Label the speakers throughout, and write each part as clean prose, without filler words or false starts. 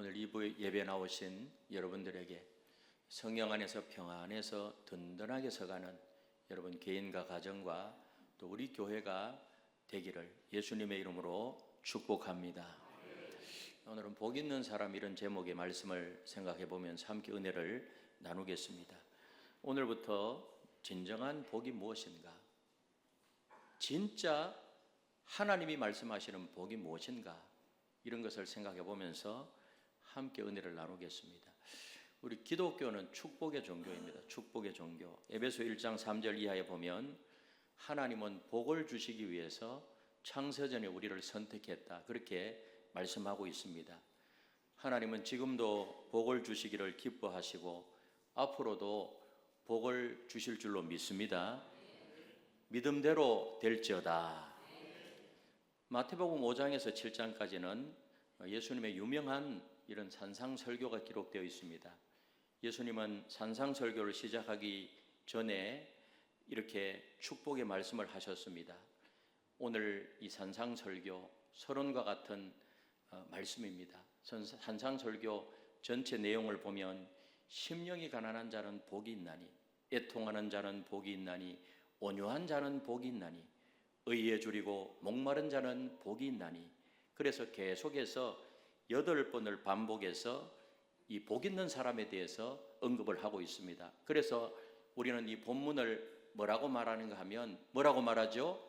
Speaker 1: 오늘 2부 예배 나오신 여러분들에게 성령 안에서 평안해서 든든하게 서가는 여러분 개인과 가정과 또 우리 교회가 되기를 예수님의 이름으로 축복합니다. 오늘은 복 있는 사람 이런 제목의 말씀을 생각해 보면서 함께 은혜를 나누겠습니다. 오늘부터 진정한 복이 무엇인가? 진짜 하나님이 말씀하시는 복이 무엇인가? 이런 것을 생각해 보면서 함께 은혜를 나누겠습니다. 우리 기독교는 축복의 종교입니다. 축복의 종교. 에베소 1장 3절 이하에 보면 하나님은 복을 주시기 위해서 창세전에 우리를 선택했다. 그렇게 말씀하고 있습니다. 하나님은 지금도 복을 주시기를 기뻐하시고 앞으로도 복을 주실 줄로 믿습니다. 믿음대로 될지어다. 마태복음 5장에서 7장까지는 예수님의 유명한 이런 산상설교가 기록되어 있습니다. 예수님은 산상설교를 시작하기 전에 이렇게 축복의 말씀을 하셨습니다. 오늘 이 산상설교 서론과 같은 말씀입니다. 산상설교 전체 내용을 보면 심령이 가난한 자는 복이 있나니, 애통하는 자는 복이 있나니, 온유한 자는 복이 있나니, 의에 줄이고 목마른 자는 복이 있나니. 그래서 계속해서 8번을 반복해서 이 복 있는 사람에 대해서 언급을 하고 있습니다. 그래서 우리는 이 본문을 뭐라고 말하는가 하면 뭐라고 말하죠?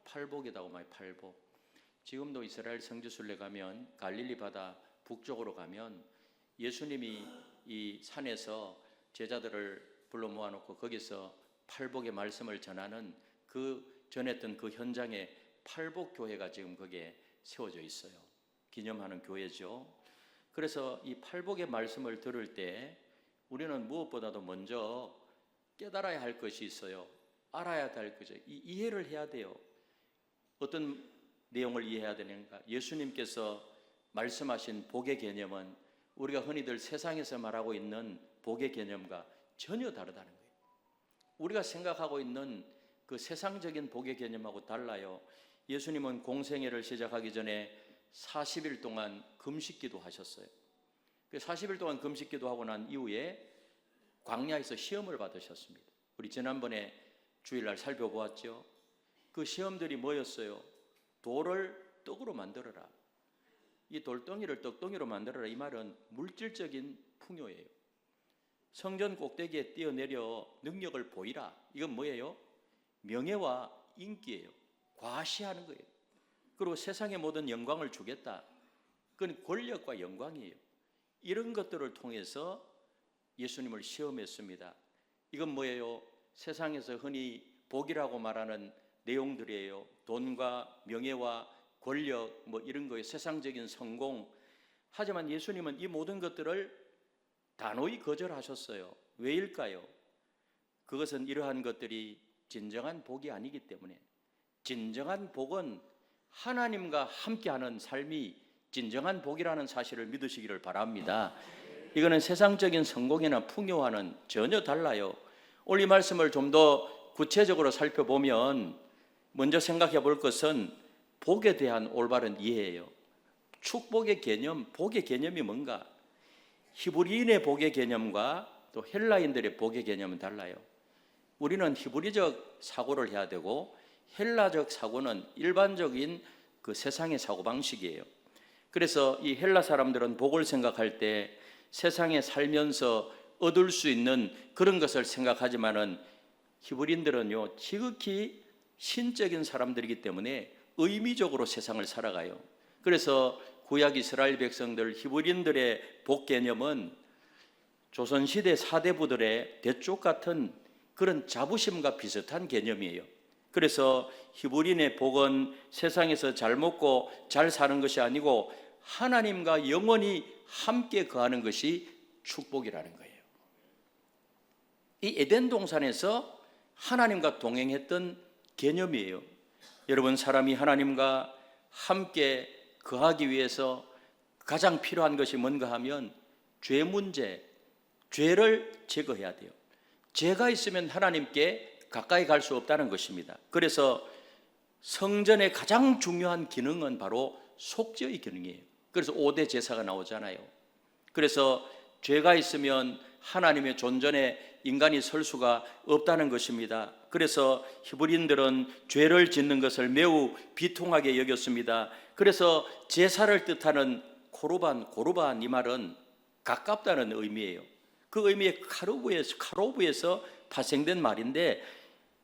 Speaker 1: 팔복이라고 말해요. 팔복. 지금도 이스라엘 성지순례 가면 갈릴리 바다 북쪽으로 가면 예수님이 이 산에서 제자들을 불러 모아놓고 거기서 팔복의 말씀을 전하는 그 전했던 그 현장에 팔복교회가 지금 거기에 세워져 있어요. 기념하는 교회죠. 그래서 이 팔복의 말씀을 들을 때 우리는 무엇보다도 먼저 깨달아야 할 것이 있어요. 알아야 할 것이 이해를 해야 돼요. 어떤 내용을 이해해야 되는가? 예수님께서 말씀하신 복의 개념은 우리가 흔히들 세상에서 말하고 있는 복의 개념과 전혀 다르다는 거예요. 우리가 생각하고 있는 그 세상적인 복의 개념하고 달라요. 예수님은 공생애를 시작하기 전에 40일 동안 금식기도 하셨어요. 40일 동안 금식기도 하고 난 이후에 광야에서 시험을 받으셨습니다. 우리 지난번에 주일날 살펴보았죠. 그 시험들이 뭐였어요? 돌을 떡으로 만들어라. 이 돌덩이를 떡덩이로 만들어라. 이 말은 물질적인 풍요예요. 성전 꼭대기에 뛰어내려 능력을 보이라. 이건 뭐예요? 명예와 인기예요. 과시하는 거예요. 그리고 세상의 모든 영광을 주겠다. 그건 권력과 영광이에요. 이런 것들을 통해서 예수님을 시험했습니다. 이건 뭐예요? 세상에서 흔히 복이라고 말하는 내용들이에요. 돈과 명예와 권력 뭐 이런 거예요. 세상적인 성공. 하지만 예수님은 이 모든 것들을 단호히 거절하셨어요. 왜일까요? 그것은 이러한 것들이 진정한 복이 아니기 때문에. 진정한 복은 하나님과 함께하는 삶이 진정한 복이라는 사실을 믿으시기를 바랍니다. 이거는 세상적인 성공이나 풍요와는 전혀 달라요. 오늘 이 말씀을 좀 더 구체적으로 살펴보면 먼저 생각해 볼 것은 복에 대한 올바른 이해예요. 축복의 개념, 복의 개념이 뭔가? 히브리인의 복의 개념과 또 헬라인들의 복의 개념은 달라요. 우리는 히브리적 사고를 해야 되고 헬라적 사고는 일반적인 그 세상의 사고방식이에요. 그래서 이 헬라 사람들은 복을 생각할 때 세상에 살면서 얻을 수 있는 그런 것을 생각하지만은 히브리인들은요 지극히 신적인 사람들이기 때문에 의미적으로 세상을 살아가요. 그래서 구약 이스라엘 백성들 히브리인들의 복 개념은 조선시대 사대부들의 대쪽 같은 그런 자부심과 비슷한 개념이에요. 그래서 히브리인의 복은 세상에서 잘 먹고 잘 사는 것이 아니고 하나님과 영원히 함께 거하는 것이 축복이라는 거예요. 이 에덴 동산에서 하나님과 동행했던 개념이에요. 여러분, 사람이 하나님과 함께 거하기 위해서 가장 필요한 것이 뭔가 하면 죄 문제, 죄를 제거해야 돼요. 죄가 있으면 하나님께 가까이 갈 수 없다는 것입니다. 그래서 성전의 가장 중요한 기능은 바로 속죄의 기능이에요. 그래서 5대 제사가 나오잖아요. 그래서 죄가 있으면 하나님의 존전에 인간이 설 수가 없다는 것입니다. 그래서 히브리인들은 죄를 짓는 것을 매우 비통하게 여겼습니다. 그래서 제사를 뜻하는 고르반 이 말은 가깝다는 의미예요. 그 의미의 카로브에서 파생된 말인데,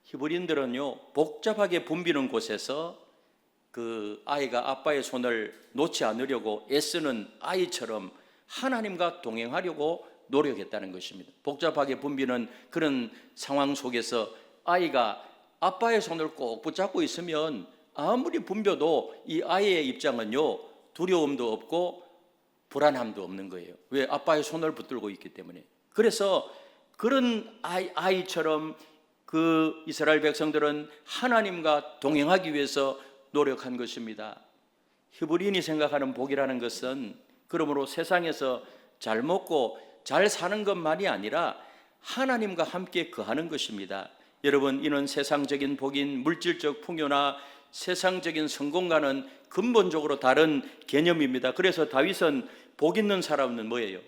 Speaker 1: 히브리인들은요 복잡하게 붐비는 곳에서 그 아이가 아빠의 손을 놓지 않으려고 애쓰는 아이처럼 하나님과 동행하려고 노력했다는 것입니다. 복잡하게 붐비는 그런 상황 속에서 아이가 아빠의 손을 꼭 붙잡고 있으면 아무리 붐벼도 이 아이의 입장은요 두려움도 없고 불안함도 없는 거예요. 왜? 아빠의 손을 붙들고 있기 때문에. 그래서 그런 아이처럼 그 이스라엘 백성들은 하나님과 동행하기 위해서 노력한 것입니다. 히브리인이 생각하는 복이라는 것은 그러므로 세상에서 잘 먹고 잘 사는 것만이 아니라 하나님과 함께 거하는 것입니다. 여러분, 이는 세상적인 복인 물질적 풍요나 세상적인 성공과는 근본적으로 다른 개념입니다. 그래서 다윗은 복 있는 사람은 뭐예요?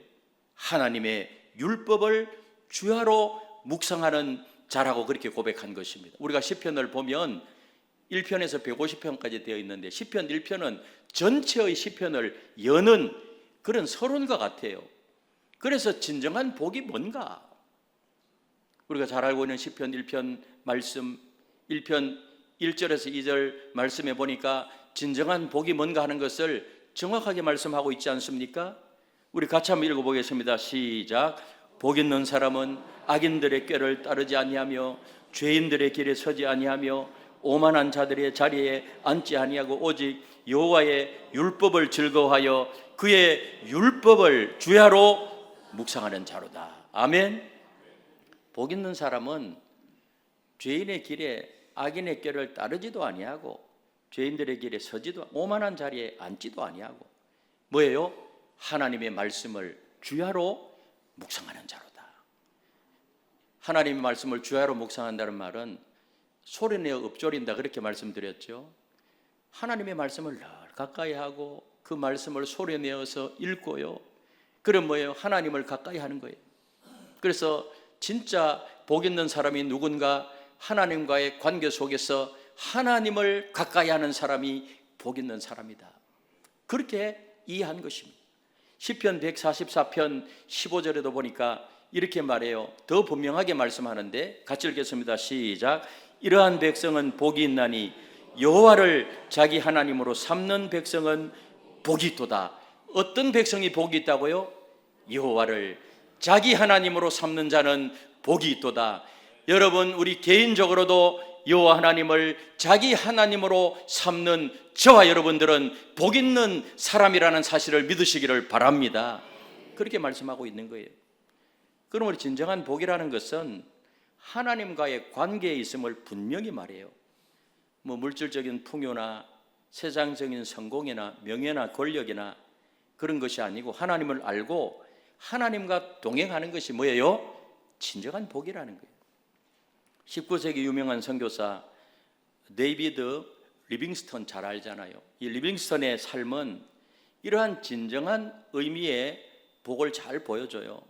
Speaker 1: 하나님의 율법을 주야로 묵상하는 자라고 그렇게 고백한 것입니다. 우리가 시편을 보면 1편에서 150편까지 되어 있는데 시편 1편은 전체의 시편을 여는 그런 서론과 같아요. 그래서 진정한 복이 뭔가? 우리가 잘 알고 있는 시편 1편 말씀 1편 1절에서 2절 말씀에 보니까 진정한 복이 뭔가 하는 것을 정확하게 말씀하고 있지 않습니까? 우리 같이 한번 읽어보겠습니다. 시작. 복 있는 사람은 악인들의 꾀를 따르지 아니하며 죄인들의 길에 서지 아니하며 오만한 자들의 자리에 앉지 아니하고 오직 여호와의 율법을 즐거워하여 그의 율법을 주야로 묵상하는 자로다. 아멘. 복 있는 사람은 죄인의 길에 악인의 꾀를 따르지도 아니하고 죄인들의 길에 서지도 오만한 자리에 앉지도 아니하고 뭐예요? 하나님의 말씀을 주야로 묵상하는 자로다. 하나님의 말씀을 주야로 묵상한다는 말은 소리내어 읊조린다 그렇게 말씀드렸죠. 하나님의 말씀을 늘 가까이 하고 그 말씀을 소리내어서 읽고요. 그럼 뭐예요? 하나님을 가까이 하는 거예요. 그래서 진짜 복 있는 사람이 누군가? 하나님과의 관계 속에서 하나님을 가까이 하는 사람이 복 있는 사람이다. 그렇게 이해한 것입니다. 시편 144편 15절에도 보니까 이렇게 말해요. 더 분명하게 말씀하는데 같이 읽겠습니다. 시작. 이러한 백성은 복이 있나니 여호와를 자기 하나님으로 삼는 백성은 복이 있도다. 어떤 백성이 복이 있다고요? 여호와를 자기 하나님으로 삼는 자는 복이 있도다. 여러분, 우리 개인적으로도 여호와 하나님을 자기 하나님으로 삼는 저와 여러분들은 복 있는 사람이라는 사실을 믿으시기를 바랍니다. 그렇게 말씀하고 있는 거예요. 그러므로 진정한 복이라는 것은 하나님과의 관계에 있음을 분명히 말해요. 뭐 물질적인 풍요나 세상적인 성공이나 명예나 권력이나 그런 것이 아니고 하나님을 알고 하나님과 동행하는 것이 뭐예요? 진정한 복이라는 거예요. 19세기 유명한 선교사 데이비드 리빙스턴 잘 알잖아요. 이 리빙스턴의 삶은 이러한 진정한 의미의 복을 잘 보여줘요.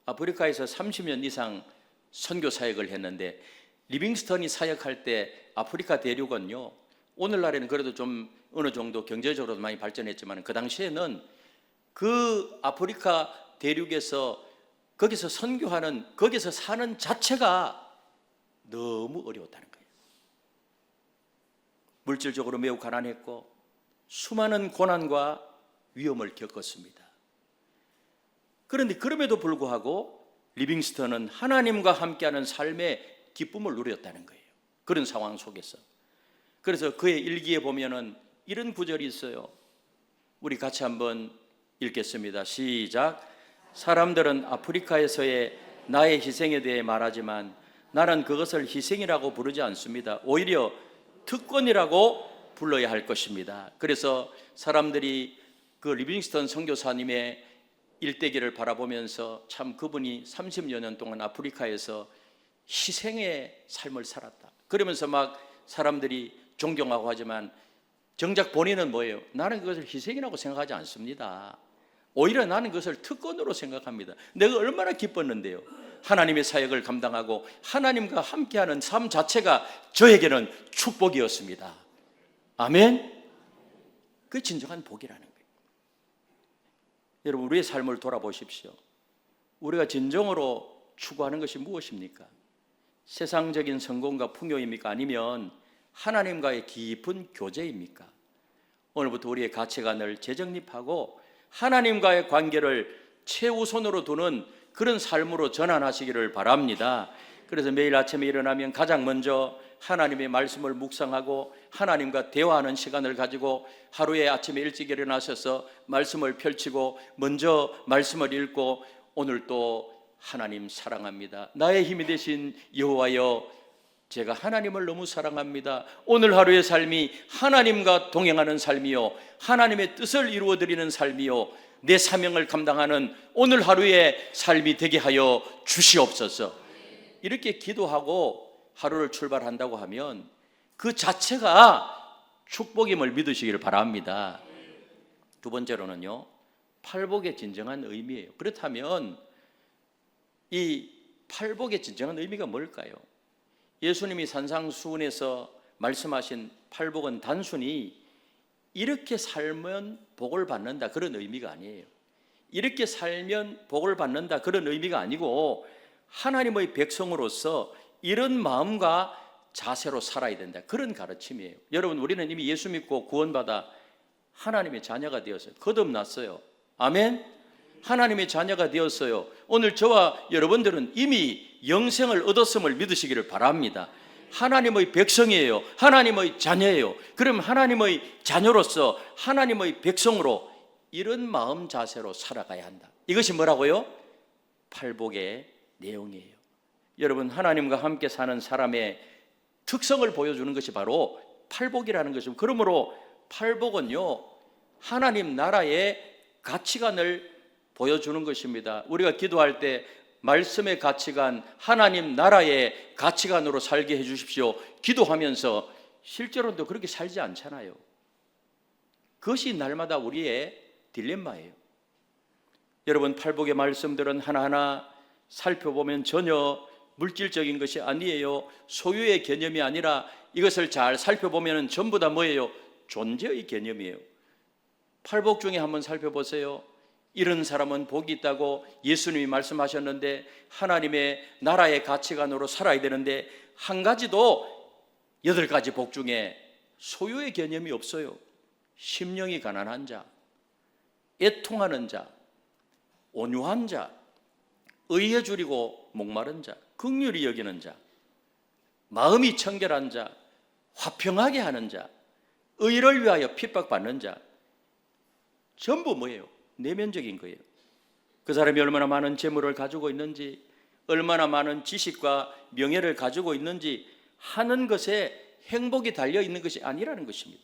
Speaker 1: 아프리카에서 30년 이상 선교 사역을 했는데 리빙스턴이 사역할 때 아프리카 대륙은요, 오늘날에는 그래도 좀 어느 정도 경제적으로 많이 발전했지만 그 당시에는 그 아프리카 대륙에서 거기서 선교하는, 거기서 사는 자체가 너무 어려웠다는 거예요. 물질적으로 매우 가난했고 수많은 고난과 위험을 겪었습니다. 그런데 그럼에도 불구하고 리빙스턴은 하나님과 함께하는 삶의 기쁨을 누렸다는 거예요. 그런 상황 속에서. 그래서 그의 일기에 보면은 이런 구절이 있어요. 우리 같이 한번 읽겠습니다. 시작. 사람들은 아프리카에서의 나의 희생에 대해 말하지만 나는 그것을 희생이라고 부르지 않습니다. 오히려 특권이라고 불러야 할 것입니다. 그래서 사람들이 그 리빙스턴 선교사님의 일대기를 바라보면서 참 그분이 30여 년 동안 아프리카에서 희생의 삶을 살았다. 그러면서 막 사람들이 존경하고 하지만 정작 본인은 뭐예요? 나는 그것을 희생이라고 생각하지 않습니다. 오히려 나는 그것을 특권으로 생각합니다. 내가 얼마나 기뻤는데요. 하나님의 사역을 감당하고 하나님과 함께하는 삶 자체가 저에게는 축복이었습니다. 아멘. 그게 진정한 복이라는 거예요. 여러분, 우리의 삶을 돌아보십시오. 우리가 진정으로 추구하는 것이 무엇입니까? 세상적인 성공과 풍요입니까? 아니면 하나님과의 깊은 교제입니까? 오늘부터 우리의 가치관을 재정립하고 하나님과의 관계를 최우선으로 두는 그런 삶으로 전환하시기를 바랍니다. 그래서 매일 아침에 일어나면 가장 먼저 하나님의 말씀을 묵상하고 하나님과 대화하는 시간을 가지고 하루에 아침에 일찍 일어나셔서 말씀을 펼치고 먼저 말씀을 읽고 오늘 또 하나님 사랑합니다. 나의 힘이 되신 여호와여, 제가 하나님을 너무 사랑합니다. 오늘 하루의 삶이 하나님과 동행하는 삶이요, 하나님의 뜻을 이루어드리는 삶이요, 내 사명을 감당하는 오늘 하루의 삶이 되게 하여 주시옵소서. 이렇게 기도하고 하루를 출발한다고 하면 그 자체가 축복임을 믿으시기를 바랍니다. 두 번째로는요, 팔복의 진정한 의미예요. 그렇다면 이 팔복의 진정한 의미가 뭘까요? 예수님이 산상수훈에서 말씀하신 팔복은 단순히 이렇게 살면 복을 받는다 그런 의미가 아니에요. 이렇게 살면 복을 받는다 그런 의미가 아니고 하나님의 백성으로서 이런 마음과 자세로 살아야 된다 그런 가르침이에요. 여러분, 우리는 이미 예수 믿고 구원받아 하나님의 자녀가 되었어요. 거듭났어요. 아멘. 하나님의 자녀가 되었어요. 오늘 저와 여러분들은 이미 영생을 얻었음을 믿으시기를 바랍니다. 하나님의 백성이에요. 하나님의 자녀예요. 그럼 하나님의 자녀로서 하나님의 백성으로 이런 마음 자세로 살아가야 한다. 이것이 뭐라고요? 팔복의 내용이에요. 여러분, 하나님과 함께 사는 사람의 특성을 보여주는 것이 바로 팔복이라는 것입니다. 그러므로 팔복은요, 하나님 나라의 가치관을 보여주는 것입니다. 우리가 기도할 때 말씀의 가치관, 하나님 나라의 가치관으로 살게 해주십시오 기도하면서 실제로도 그렇게 살지 않잖아요. 그것이 날마다 우리의 딜레마예요. 여러분, 팔복의 말씀들은 하나하나 살펴보면 전혀 물질적인 것이 아니에요. 소유의 개념이 아니라 이것을 잘 살펴보면 전부 다 뭐예요? 존재의 개념이에요. 팔복 중에 한번 살펴보세요. 이런 사람은 복이 있다고 예수님이 말씀하셨는데 하나님의 나라의 가치관으로 살아야 되는데 한 가지도 8가지 복 중에 소유의 개념이 없어요. 심령이 가난한 자, 애통하는 자, 온유한 자, 의에 줄이고 목마른 자, 긍휼히 여기는 자, 마음이 청결한 자, 화평하게 하는 자, 의를 위하여 핍박받는 자, 전부 뭐예요? 내면적인 거예요. 그 사람이 얼마나 많은 재물을 가지고 있는지, 얼마나 많은 지식과 명예를 가지고 있는지 하는 것에 행복이 달려 있는 것이 아니라는 것입니다.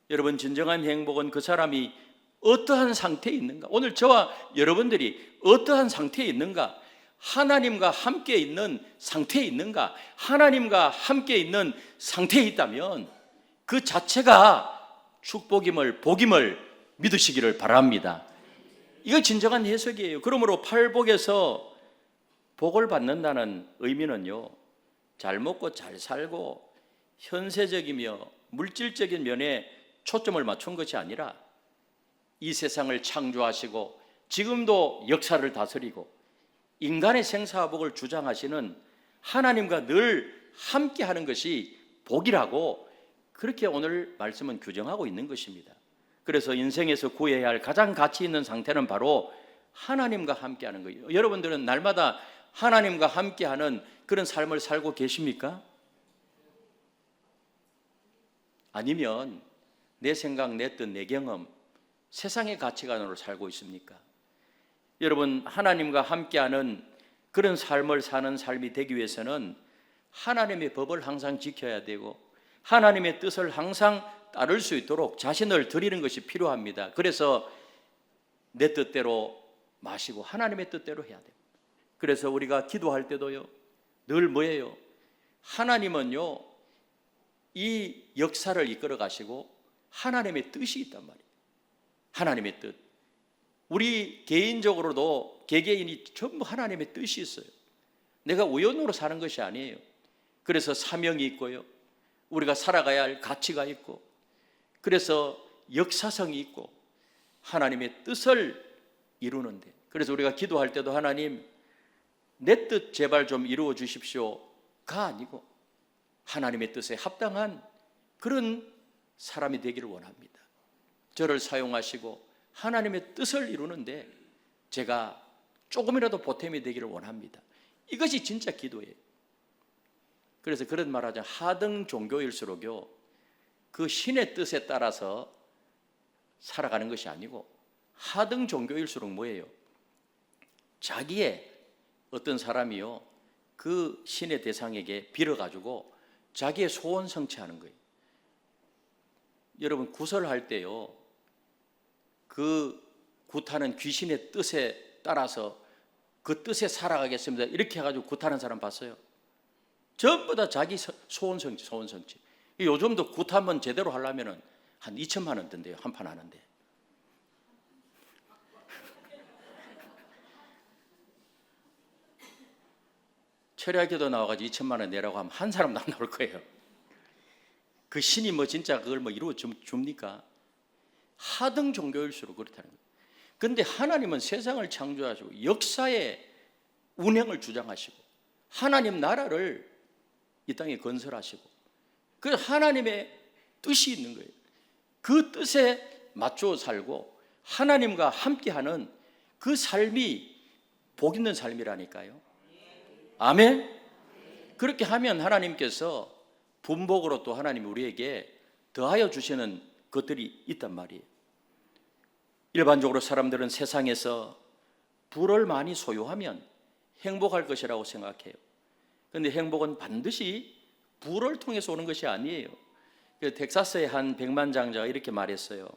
Speaker 1: 여러분, 진정한 행복은 그 사람이 어떠한 상태에 있는가? 오늘 저와 여러분들이 어떠한 상태에 있는가? 하나님과 함께 있는 상태에 있는가? 하나님과 함께 있는 상태에 있다면 그 자체가 축복임을, 복임을 믿으시기를 바랍니다. 이거 진정한 해석이에요. 그러므로 팔복에서 복을 받는다는 의미는요, 잘 먹고 잘 살고 현세적이며 물질적인 면에 초점을 맞춘 것이 아니라 이 세상을 창조하시고 지금도 역사를 다스리고 인간의 생사복을 주장하시는 하나님과 늘 함께하는 것이 복이라고 그렇게 오늘 말씀은 규정하고 있는 것입니다. 그래서 인생에서 구해야 할 가장 가치 있는 상태는 바로 하나님과 함께하는 거예요. 여러분들은 날마다 하나님과 함께하는 그런 삶을 살고 계십니까? 아니면 내 생각, 내 뜻, 내 경험, 세상의 가치관으로 살고 있습니까? 여러분, 하나님과 함께하는 그런 삶을 사는 삶이 되기 위해서는 하나님의 법을 항상 지켜야 되고 하나님의 뜻을 항상 따를 수 있도록 자신을 드리는 것이 필요합니다. 그래서 내 뜻대로 마시고 하나님의 뜻대로 해야 돼요. 그래서 우리가 기도할 때도요, 늘 뭐예요? 하나님은요, 이 역사를 이끌어 가시고 하나님의 뜻이 있단 말이에요. 하나님의 뜻. 우리 개인적으로도 개개인이 전부 하나님의 뜻이 있어요. 내가 우연으로 사는 것이 아니에요. 그래서 사명이 있고요. 우리가 살아가야 할 가치가 있고, 그래서 역사성이 있고 하나님의 뜻을 이루는데, 그래서 우리가 기도할 때도 하나님 내 뜻 제발 좀 이루어 주십시오가 아니고 하나님의 뜻에 합당한 그런 사람이 되기를 원합니다. 저를 사용하시고 하나님의 뜻을 이루는데 제가 조금이라도 보탬이 되기를 원합니다. 이것이 진짜 기도예요. 그래서 그런 말하자, 하등 종교일수록요, 그 신의 뜻에 따라서 살아가는 것이 아니고, 하등 종교일수록 뭐예요? 자기의 어떤 사람이요, 그 신의 대상에게 빌어가지고 자기의 소원 성취하는 거예요. 여러분, 구설할 때요, 그 굿하는 귀신의 뜻에 따라서 그 뜻에 살아가겠습니다 이렇게 해가지고 굿하는 사람 봤어요? 전부 다 자기 소원 성취. 요즘도 굿 한번 제대로 하려면 한 2천만 원 든대요, 한 판 하는데. 철야기도 나와가지고 2천만 원 내라고 하면 한 사람도 안 나올 거예요. 그 신이 뭐 진짜 그걸 뭐 이루어 줍니까? 하등 종교일수록 그렇다는 거예요. 그런데 하나님은 세상을 창조하시고 역사의 운행을 주장하시고 하나님 나라를 이 땅에 건설하시고, 그 하나님의 뜻이 있는 거예요. 그 뜻에 맞추어 살고 하나님과 함께하는 그 삶이 복 있는 삶이라니까요. 아멘. 그렇게 하면 하나님께서 분복으로 또 하나님이 우리에게 더하여 주시는 것들이 있단 말이에요. 일반적으로 사람들은 세상에서 부를 많이 소유하면 행복할 것이라고 생각해요. 그런데 행복은 반드시 부를 통해서 오는 것이 아니에요. 텍사스의 한 백만장자가 이렇게 말했어요.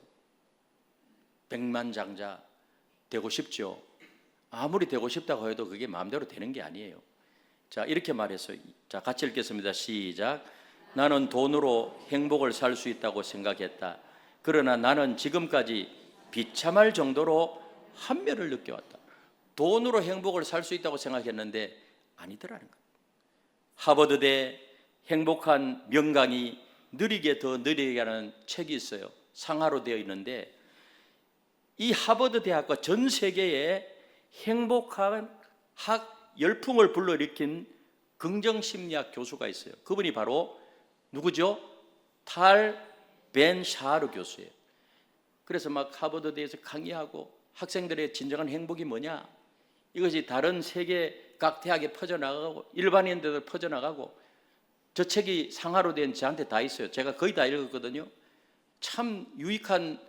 Speaker 1: 백만장자 되고 싶죠. 아무리 되고 싶다고 해도 그게 마음대로 되는 게 아니에요. 자, 이렇게 말했어요. 자, 같이 읽겠습니다. 시작. 나는 돈으로 행복을 살 수 있다고 생각했다. 그러나 나는 지금까지 비참할 정도로 한멸을 느껴왔다. 돈으로 행복을 살 수 있다고 생각했는데 아니더라는 거예요. 하버드대 행복한 명강이 느리게 더 느리게 하는 책이 있어요. 상하로 되어 있는데, 이 하버드 대학과 전 세계에 행복한 학 열풍을 불러일으킨 긍정심리학 교수가 있어요. 그분이 바로 누구죠? 탈 벤 샤르 교수예요. 그래서 막 하버드대에서 강의하고 학생들의 진정한 행복이 뭐냐, 이것이 다른 세계 각 대학에 퍼져나가고 일반인들 퍼져나가고, 저 책이 상하로 된 저한테 다 있어요. 제가 거의 다 읽었거든요. 참 유익한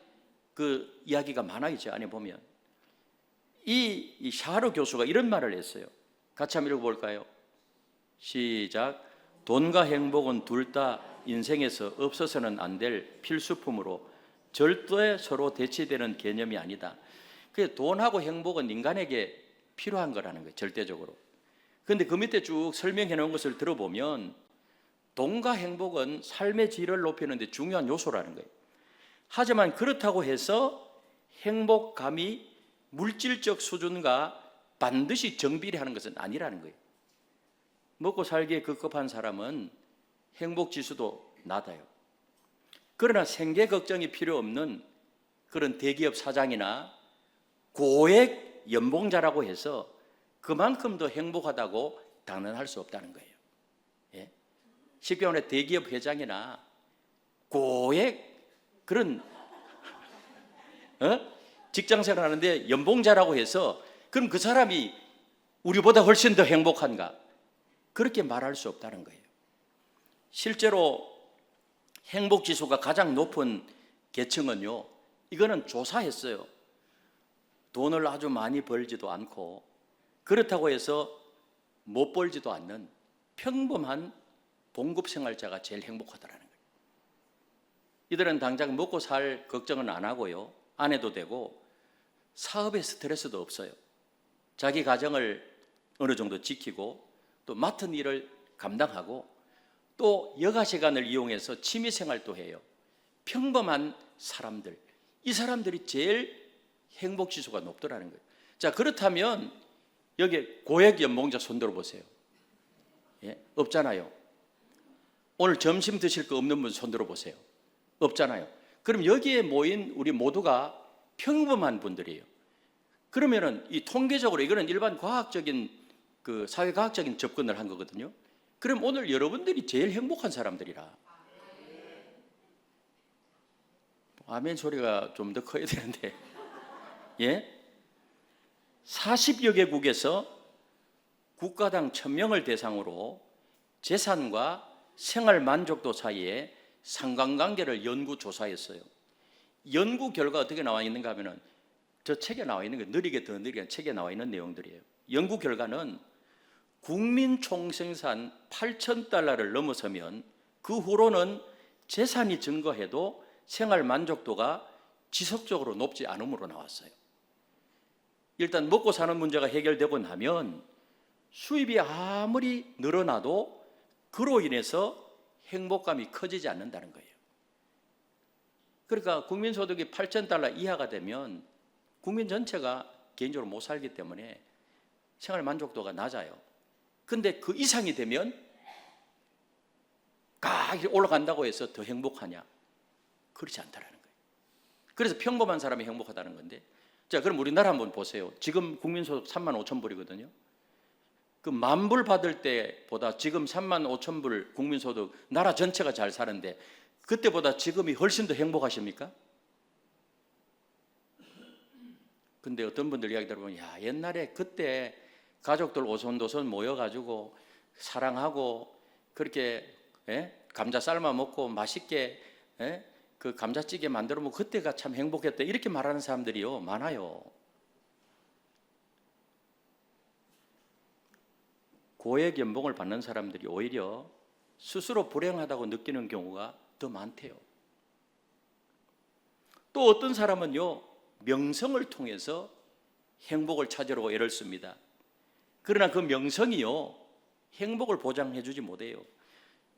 Speaker 1: 그 이야기가 많아요. 저 안에 보면 이 샤르 교수가 이런 말을 했어요. 같이 한번 읽어볼까요? 시작. 돈과 행복은 둘 다 인생에서 없어서는 안 될 필수품으로 절대 서로 대치되는 개념이 아니다. 그래서 돈하고 행복은 인간에게 필요한 거라는 거예요, 절대적으로. 그런데 그 밑에 쭉 설명해 놓은 것을 들어보면 돈과 행복은 삶의 질을 높이는 데 중요한 요소라는 거예요. 하지만 그렇다고 해서 행복감이 물질적 수준과 반드시 정비례하는 것은 아니라는 거예요. 먹고 살기에 급급한 사람은 행복 지수도 낮아요. 그러나 생계 걱정이 필요 없는 그런 대기업 사장이나 고액 연봉자라고 해서 그만큼 더 행복하다고 단언할 수 없다는 거예요. 예? 쉽게 말해 대기업 회장이나 고액 그런 직장생활 하는데 연봉자라고 해서 그럼 그 사람이 우리보다 훨씬 더 행복한가? 그렇게 말할 수 없다는 거예요. 실제로 행복지수가 가장 높은 계층은요, 이거는 조사했어요. 돈을 아주 많이 벌지도 않고 그렇다고 해서 못 벌지도 않는 평범한 봉급생활자가 제일 행복하더라는 거예요. 이들은 당장 먹고 살 걱정은 안 하고요, 안 해도 되고 사업에 스트레스도 없어요. 자기 가정을 어느 정도 지키고 또 맡은 일을 감당하고 또 여가 시간을 이용해서 취미 생활도 해요. 평범한 사람들, 이 사람들이 제일 행복 지수가 높더라는 거예요. 자, 그렇다면 여기 고액 연봉자 손들어 보세요. 예? 없잖아요. 오늘 점심 드실 거 없는 분 손들어 보세요. 없잖아요. 그럼 여기에 모인 우리 모두가 평범한 분들이에요. 그러면은 이 통계적으로 이거는 일반 과학적인 그 사회과학적인 접근을 한 거거든요. 그럼 오늘 여러분들이 제일 행복한 사람들이라. 아멘 소리가 좀 더 커야 되는데. 예? 40여 개국에서 국가당 1000명을 대상으로 재산과 생활 만족도 사이에 상관관계를 연구 조사했어요. 연구 결과 어떻게 나와 있는가 하면은 저 책에 나와 있는 게 느리게 더 느리게 책에 나와 있는 내용들이에요. 연구 결과는 국민 총생산 8,000달러를 넘어서면 그 후로는 재산이 증가해도 생활 만족도가 지속적으로 높지 않음으로 나왔어요. 일단 먹고 사는 문제가 해결되고 나면 수입이 아무리 늘어나도 그로 인해서 행복감이 커지지 않는다는 거예요. 그러니까 국민소득이 8,000달러 이하가 되면 국민 전체가 개인적으로 못 살기 때문에 생활 만족도가 낮아요. 근데 그 이상이 되면 막 올라간다고 해서 더 행복하냐? 그렇지 않다라는 거예요. 그래서 평범한 사람이 행복하다는 건데, 자, 그럼 우리나라 한번 보세요. 지금 국민소득 35,000불이거든요. 그 10,000불 받을 때보다 지금 35,000불 국민소득, 나라 전체가 잘 사는데 그때보다 지금이 훨씬 더 행복하십니까? 근데 어떤 분들 이야기 들어보면, 야, 옛날에 그때 가족들 오손도손 모여가지고 사랑하고 그렇게 감자 삶아 먹고 맛있게 그 감자찌개 만들어 먹고 그때가 참 행복했다, 이렇게 말하는 사람들이요 많아요. 고액 연봉을 받는 사람들이 오히려 스스로 불행하다고 느끼는 경우가 더 많대요. 또 어떤 사람은요 명성을 통해서 행복을 찾으려고 애를 씁니다. 그러나 그 명성이요 행복을 보장해 주지 못해요.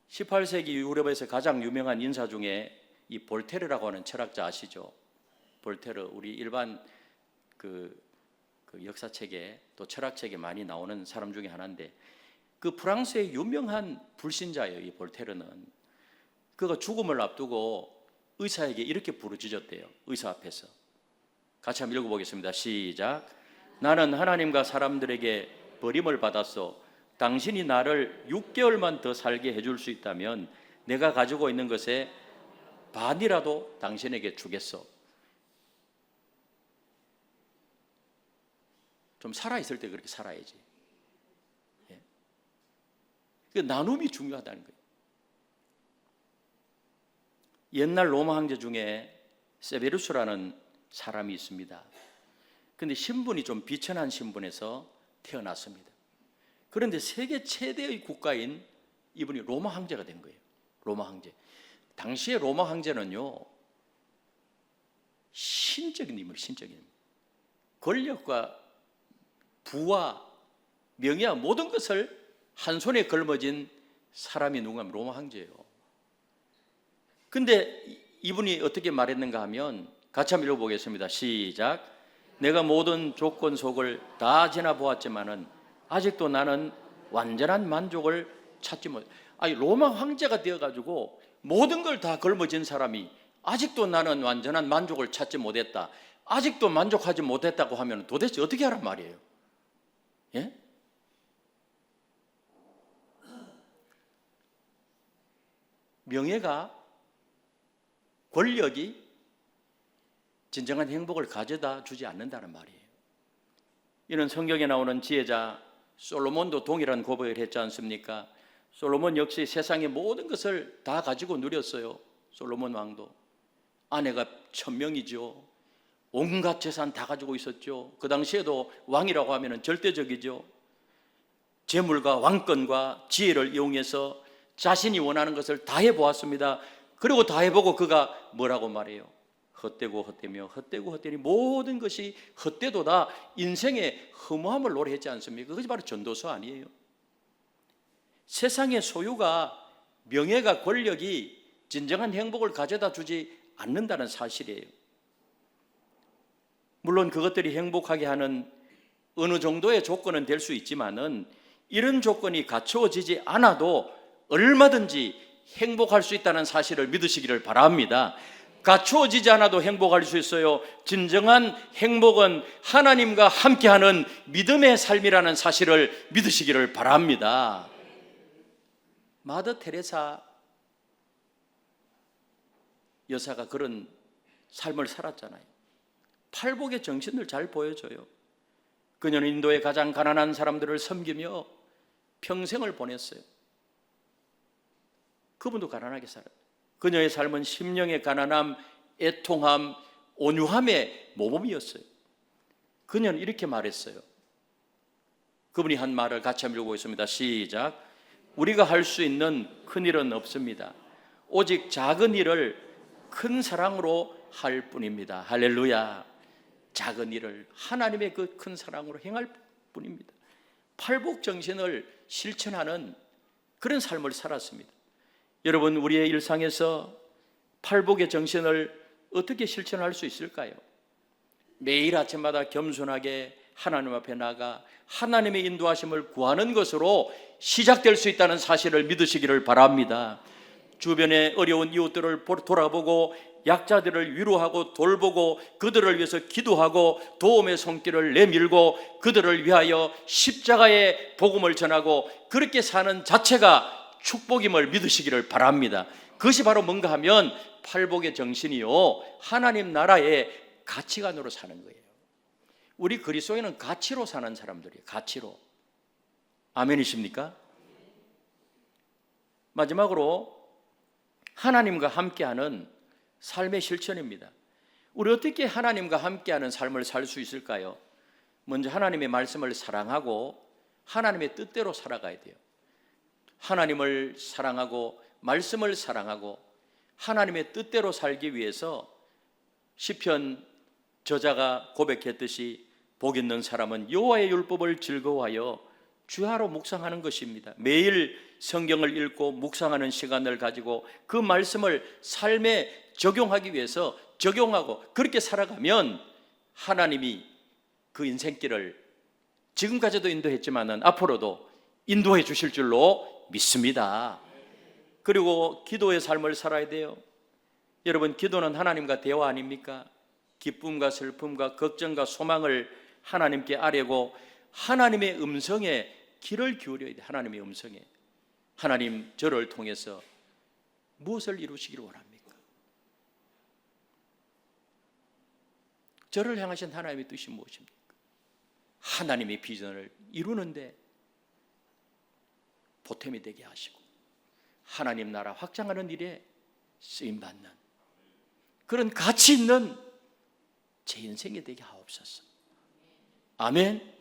Speaker 1: 18세기 유럽에서 가장 유명한 인사 중에 이 볼테르라고 하는 철학자 아시죠? 볼테르, 우리 일반 그 역사책에 또 철학책에 많이 나오는 사람 중에 하나인데, 그 프랑스의 유명한 불신자예요. 이 볼테르는 그가 죽음을 앞두고 의사에게 이렇게 부르짖었대요. 의사 앞에서. 같이 한번 읽어보겠습니다. 시작. 나는 하나님과 사람들에게 버림을 받았어. 당신이 나를 6개월만 더 살게 해줄 수 있다면 내가 가지고 있는 것의 반이라도 당신에게 주겠어. 좀 살아있을 때 그렇게 살아야지. 예. 나눔이 중요하다는 거예요. 옛날 로마 황제 중에 세베루스라는 사람이 있습니다. 그런데 신분이 좀 비천한 신분에서 태어났습니다. 그런데 세계 최대의 국가인 이분이 로마 황제가 된 거예요. 로마 황제. 당시에 로마 황제는요 신적인 인물, 신적인 인물. 권력과 부와 명예와 모든 것을 한 손에 걸머진 사람이 누군가 하면 로마 황제예요. 근데 이분이 어떻게 말했는가 하면 같이 한번 읽어보겠습니다. 시작. 내가 모든 조건 속을 다 지나보았지만은 아직도 나는 완전한 만족을 찾지 못. 아니 로마 황제가 되어가지고 모든 걸 다 걸머진 사람이 아직도 나는 완전한 만족을 찾지 못했다, 아직도 만족하지 못했다고 하면 도대체 어떻게 하란 말이에요? 예? 명예가, 권력이 진정한 행복을 가져다 주지 않는다는 말이에요. 이는 성경에 나오는 지혜자 솔로몬도 동일한 고백을 했지 않습니까? 솔로몬 역시 세상의 모든 것을 다 가지고 누렸어요. 솔로몬 왕도. 아내가 1000명이죠. 온갖 재산 다 가지고 있었죠. 그 당시에도 왕이라고 하면 절대적이죠. 재물과 왕권과 지혜를 이용해서 자신이 원하는 것을 다 해보았습니다. 그리고 다 해보고 그가 뭐라고 말해요? 헛되고 헛되며 헛되고 헛되니 모든 것이 헛되도다. 인생의 허무함을 노래했지 않습니까? 그것이 바로 전도서 아니에요? 세상의 소유가, 명예가, 권력이 진정한 행복을 가져다 주지 않는다는 사실이에요. 물론 그것들이 행복하게 하는 어느 정도의 조건은 될 수 있지만은 이런 조건이 갖추어지지 않아도 얼마든지 행복할 수 있다는 사실을 믿으시기를 바랍니다. 갖추어지지 않아도 행복할 수 있어요. 진정한 행복은 하나님과 함께하는 믿음의 삶이라는 사실을 믿으시기를 바랍니다. 마더 테레사 여사가 그런 삶을 살았잖아요. 팔복의 정신을 잘 보여줘요. 그녀는 인도의 가장 가난한 사람들을 섬기며 평생을 보냈어요. 그분도 가난하게 살아요. 그녀의 삶은 심령의 가난함, 애통함, 온유함의 모범이었어요. 그녀는 이렇게 말했어요. 그분이 한 말을 같이 한번 읽어보겠습니다. 시작. 우리가 할 수 있는 큰 일은 없습니다. 오직 작은 일을 큰 사랑으로 할 뿐입니다. 할렐루야. 작은 일을 하나님의 그 큰 사랑으로 행할 뿐입니다. 팔복 정신을 실천하는 그런 삶을 살았습니다. 여러분, 우리의 일상에서 팔복의 정신을 어떻게 실천할 수 있을까요? 매일 아침마다 겸손하게 하나님 앞에 나가 하나님의 인도하심을 구하는 것으로 시작될 수 있다는 사실을 믿으시기를 바랍니다. 주변의 어려운 이웃들을 돌아보고 약자들을 위로하고 돌보고 그들을 위해서 기도하고 도움의 손길을 내밀고 그들을 위하여 십자가의 복음을 전하고 그렇게 사는 자체가 축복임을 믿으시기를 바랍니다. 그것이 바로 뭔가 하면 팔복의 정신이요, 하나님 나라의 가치관으로 사는 거예요. 우리 그리스도인은 가치로 사는 사람들이에요. 가치로. 아멘이십니까? 마지막으로 하나님과 함께하는 삶의 실천입니다. 우리 어떻게 하나님과 함께하는 삶을 살 수 있을까요? 먼저 하나님의 말씀을 사랑하고 하나님의 뜻대로 살아가야 돼요. 하나님을 사랑하고 말씀을 사랑하고 하나님의 뜻대로 살기 위해서 시편 저자가 고백했듯이 복 있는 사람은 여호와의 율법을 즐거워하여 주야로 묵상하는 것입니다. 매일 성경을 읽고 묵상하는 시간을 가지고 그 말씀을 삶에 적용하기 위해서 적용하고 그렇게 살아가면 하나님이 그 인생길을 지금까지도 인도했지만은 앞으로도 인도해 주실 줄로 믿습니다. 그리고 기도의 삶을 살아야 돼요. 여러분, 기도는 하나님과 대화 아닙니까? 기쁨과 슬픔과 걱정과 소망을 하나님께 아뢰고 하나님의 음성에 귀를 기울여야 돼요. 하나님의 음성에. 하나님, 저를 통해서 무엇을 이루시기를 원합니까? 저를 향하신 하나님의 뜻이 무엇입니까? 하나님의 비전을 이루는데 보탬이 되게 하시고 하나님 나라 확장하는 일에 쓰임받는 그런 가치 있는 제 인생이 되게 하옵소서. 아멘.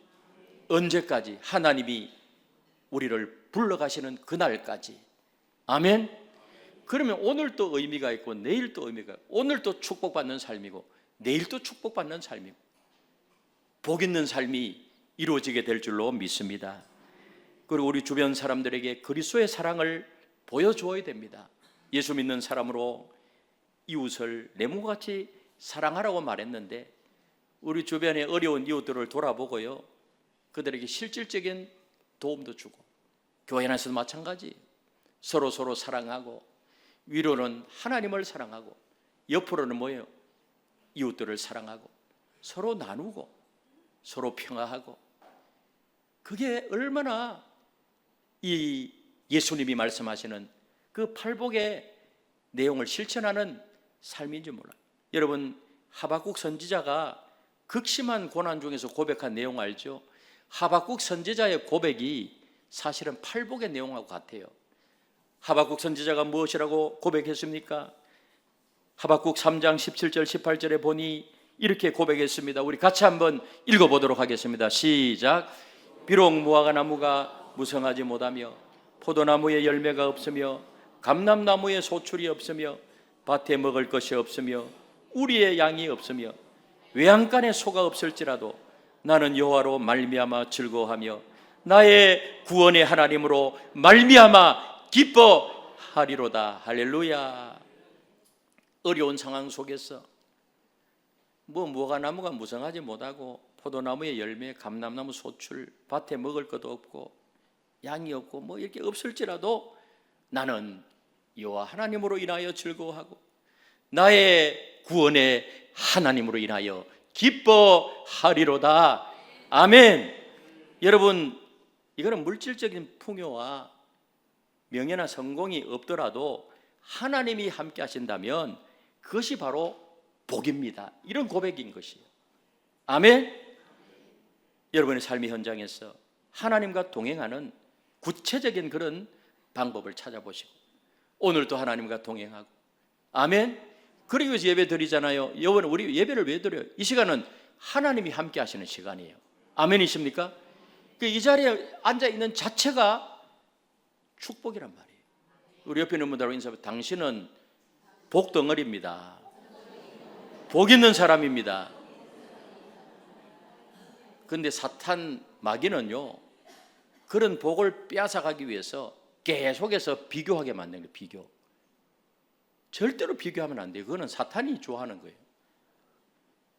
Speaker 1: 언제까지? 하나님이 우리를 불러가시는 그날까지. 아멘. 그러면 오늘 또 의미가 있고 내일 또 의미가 있고 오늘 또 축복받는 삶이고 내일 또 축복받는 삶이고 복 있는 삶이 이루어지게 될 줄로 믿습니다. 그리고 우리 주변 사람들에게 그리스도의 사랑을 보여주어야 됩니다. 예수 믿는 사람으로 이웃을 내 몸과 같이 사랑하라고 말했는데 우리 주변의 어려운 이웃들을 돌아보고요, 그들에게 실질적인 도움도 주고 교회 안에서도 마찬가지 서로 사랑하고 위로는 하나님을 사랑하고 옆으로는 뭐예요? 이웃들을 사랑하고 서로 나누고 서로 평화하고 그게 얼마나 이 예수님이 말씀하시는 그 팔복의 내용을 실천하는 삶인지 몰라요. 여러분, 하박국 선지자가 극심한 고난 중에서 고백한 내용 알죠? 하박국 선지자의 고백이 사실은 팔복의 내용하고 같아요. 하박국 선지자가 무엇이라고 고백했습니까? 하박국 3장 17절 18절에 보니 이렇게 고백했습니다. 우리 같이 한번 읽어보도록 하겠습니다. 시작. 비록 무화과 나무가 무성하지 못하며 포도나무에 열매가 없으며 감람나무에 소출이 없으며 밭에 먹을 것이 없으며 우리의 양이 없으며 외양간에 소가 없을지라도 나는 여호와로 말미암아 즐거워하며 나의 구원의 하나님으로 말미암아 기뻐하리로다. 할렐루야. 어려운 상황 속에서 무화과나무가 무성하지 못하고 포도나무의 열매, 감람나무 소출, 밭에 먹을 것도 없고 양이 없고 뭐 이렇게 없을지라도 나는 여호와 하나님으로 인하여 즐거워하고 나의 구원의 하나님으로 인하여 기뻐하리로다. 아멘. 여러분, 이거는 물질적인 풍요와 명예나 성공이 없더라도 하나님이 함께 하신다면 그것이 바로 복입니다. 이런 고백인 것이에요. 아멘. 여러분의 삶의 현장에서 하나님과 동행하는 구체적인 그런 방법을 찾아보시고 오늘도 하나님과 동행하고, 아멘. 그러기 위해서 예배 드리잖아요. 여러분, 우리 예배를 왜 드려요? 이 시간은 하나님이 함께 하시는 시간이에요. 아멘이십니까? 이 자리에 앉아 있는 자체가 축복이란 말이에요. 우리 옆에 있는 분들하고 인사해. 당신은 복덩어리입니다. 복 있는 사람입니다. 그런데 사탄 마귀는요, 그런 복을 빼앗아가기 위해서 계속해서 비교하게 만드는 거예요. 비교. 절대로 비교하면 안 돼요. 그거는 사탄이 좋아하는 거예요.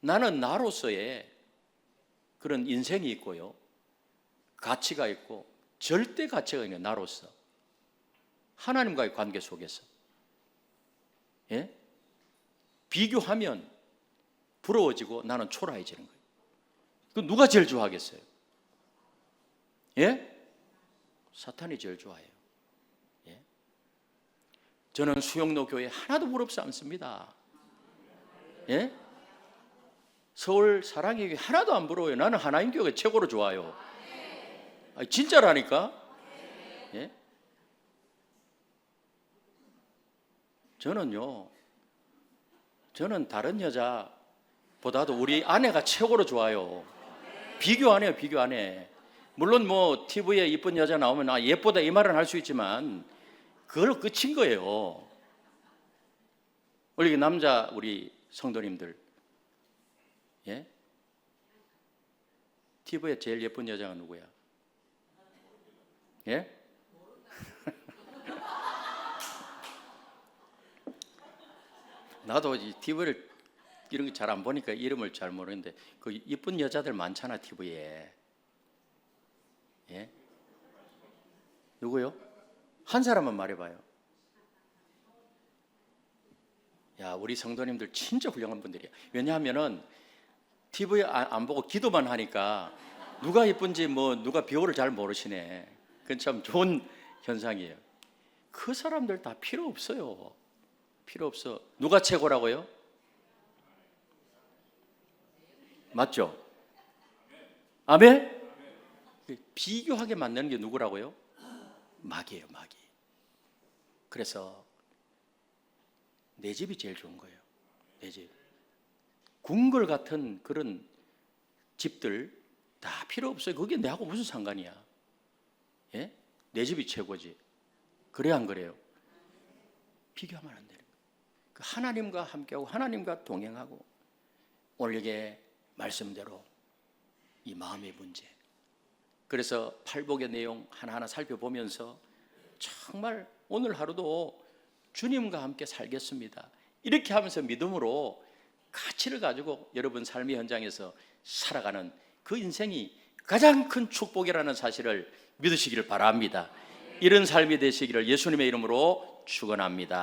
Speaker 1: 나는 나로서의 그런 인생이 있고요, 가치가 있고 절대 가치가 있는 나로서 하나님과의 관계 속에서, 예? 비교하면 부러워지고 나는 초라해지는 거예요. 그 누가 제일 좋아하겠어요? 예? 사탄이 제일 좋아해요. 예? 저는 수영로 교회 하나도 부럽지 않습니다. 예? 서울 사랑의 교회 하나도 안 부러워요. 나는 하나님 교회가 최고로 좋아요. 아니, 진짜라니까. 예? 저는 다른 여자보다도 우리 아내가 최고로 좋아요. 비교 안 해요. 비교 안 해. 물론 뭐 TV에 이쁜 여자 나오면 아 예쁘다 이 말은 할 수 있지만 그걸로 끝인 거예요. 우리 남자 우리 성도님들, 예? TV에 제일 예쁜 여자가 누구야? 예? 나도 이 TV를 이런 거 잘 안 보니까 이름을 잘 모르는데 그 이쁜 여자들 많잖아 TV에. 예? 누구요? 한 사람만 말해봐요. 야, 우리 성도님들 진짜 훌륭한 분들이야. 왜냐하면은 TV에 안 보고 기도만 하니까 누가 예쁜지 뭐 누가 비율을 잘 모르시네. 그건 참 좋은 현상이에요. 그 사람들 다 필요 없어요. 필요 없어. 누가 최고라고요? 맞죠? 아멘? 비교하게 만드는 게 누구라고요? 마귀예요, 마귀. 그래서 내 집이 제일 좋은 거예요. 내 집. 궁궐 같은 그런 집들 다 필요 없어요. 그게 내하고 무슨 상관이야? 예? 내 집이 최고지. 그래 안 그래요? 비교하면 안 돼요. 하나님과 함께하고 하나님과 동행하고 오늘 여기 말씀대로 이 마음의 문제. 그래서 팔복의 내용 하나하나 살펴보면서 정말 오늘 하루도 주님과 함께 살겠습니다. 이렇게 하면서 믿음으로 가치를 가지고 여러분 삶의 현장에서 살아가는 그 인생이 가장 큰 축복이라는 사실을 믿으시기를 바랍니다. 이런 삶이 되시기를 예수님의 이름으로 축원합니다.